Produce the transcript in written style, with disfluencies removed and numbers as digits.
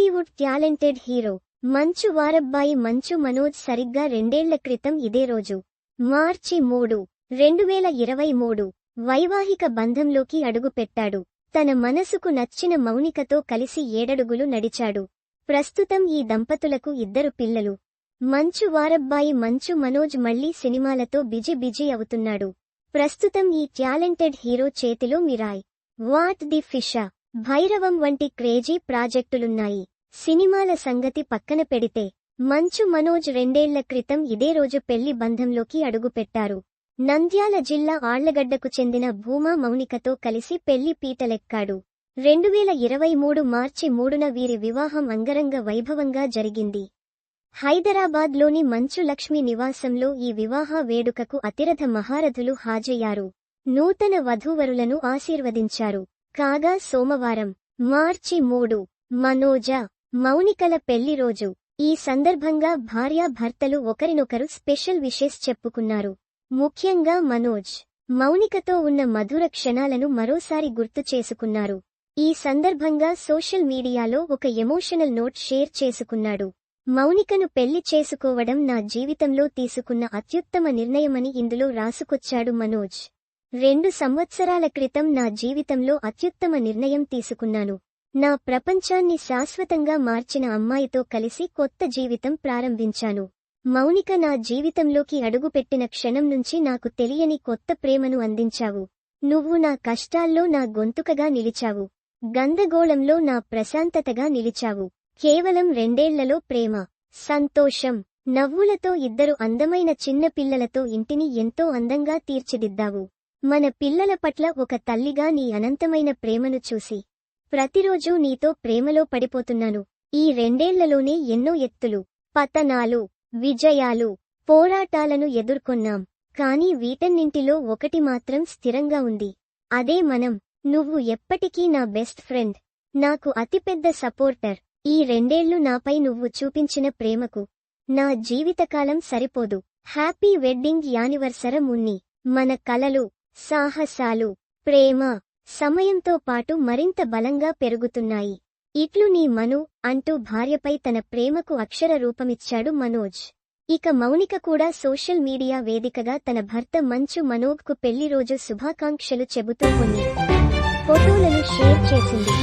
Tollywood talented hero మంచు వారబ్బాయి మంచు మనోజ్ సరిగ్గా 2 ఏళ్ల క్రితం ఇదే రోజు మార్చి 3, 2023 వైవాహిక బంధంలోకి అడుగుపెట్టాడు. తన మనసుకు నచ్చిన మౌనికతో కలిసి 7 అడుగులు నడిచాడు. ప్రస్తుతం ఈ దంపతులకు 2 పిల్లలు. మంచు వారబ్బాయి మంచు మనోజ్ మళ్లీ సినిమాలతో బిజీ అవుతున్నాడు. ప్రస్తుతం ఈ టాలెంటెడ్ హీరో చేతిలో మిరాయ్, వాట్ ది ఫిషా, భైరవం వంటి క్రేజీ ప్రాజెక్టులున్నాయి. సినిమాల సంగతి పక్కన పెడితే మంచు మనోజ్ 2 ఏళ్ల క్రితం ఇదే రోజు పెళ్లి బంధంలోకి అడుగుపెట్టారు. నంద్యాల జిల్లా ఆళ్లగడ్డకు చెందిన భూమా మౌనికతో కలిసి పెళ్లి పీటలెక్కాడు. 2023 మార్చి 3న వీరి వివాహం అంగరంగ వైభవంగా జరిగింది. హైదరాబాద్లోని మంచు లక్ష్మి నివాసంలో ఈ వివాహ వేడుకకు అతిరథ మహారథులు హాజరయ్యారు. నూతన వధూవరులను ఆశీర్వదించారు. కాగా సోమవారం మార్చి 3 మనోజ, మౌనికల పెళ్లి రోజు. ఈ సందర్భంగా భార్యాభర్తలు ఒకరినొకరు స్పెషల్ విషెస్ చెప్పుకున్నారు. ముఖ్యంగా మనోజ్, మౌనికతో ఉన్న మధుర క్షణాలను మరోసారి గుర్తు చేసుకున్నారు. ఈ సందర్భంగా సోషల్ మీడియాలో ఒక ఎమోషనల్ నోట్ షేర్ చేసుకున్నాడు. మౌనికను పెళ్లి చేసుకోవడం నా జీవితంలో తీసుకున్న అత్యుత్తమ నిర్ణయమని ఇందులో రాసుకొచ్చాడు మనోజ్. 2 సంవత్సరాల క్రితం నా జీవితంలో అత్యుత్తమ నిర్ణయం తీసుకున్నాను. నా ప్రపంచాన్ని శాశ్వతంగా మార్చిన అమ్మాయితో కలిసి కొత్త జీవితం ప్రారంభించాను. మౌనిక నా జీవితంలోకి అడుగుపెట్టిన క్షణం నుంచి నాకు తెలియని కొత్త ప్రేమను అందించావు. నువ్వు నా కష్టాల్లో నా గొంతుకగా నిలిచావు. గందరగోళంలో నా ప్రశాంతతగా నిలిచావు. కేవలం 2 ఏళ్లలో ప్రేమ, సంతోషం, నవ్వులతో 2 అందమైన చిన్న పిల్లలతో ఇంటిని ఎంతో అందంగా తీర్చిదిద్దావు. మన పిల్లల పట్ల ఒక తల్లిగా నీ అనంతమైన ప్రేమను చూసి ప్రతిరోజూ నీతో ప్రేమలో పడిపోతున్నాను. ఈ 2 ఏళ్లలోనే ఎన్నో ఎత్తులు, పతనాలు, విజయాలు, పోరాటాలను ఎదుర్కొన్నాం. కానీ వీటన్నింటిలో ఒకటి మాత్రం స్థిరంగా ఉంది. అదే మనం. నువ్వు ఎప్పటికీ నా బెస్ట్ ఫ్రెండ్, నాకు అతిపెద్ద సపోర్టర్. ఈ 2 ఏళ్లు నాపై నువ్వు చూపించిన ప్రేమకు నా జీవితకాలం సరిపోదు. Happy wedding anniversary Munni. మన కలలు, సాహసాలు, ప్రేమ సమయంతో పాటు మరింత బలంగా పెరుగుతున్నాయి. ఇట్లు నీ మను అంటూ భార్యపై తన ప్రేమకు అక్షర రూపమిచ్చాడు మనోజ్. ఇక మౌనిక కూడా సోషల్ మీడియా వేదికగా తన భర్త మంచు మనోజ్కు పెళ్లి రోజు శుభాకాంక్షలు చెబుతూ కొన్ని ఫోటోలను షేర్ చేసింది.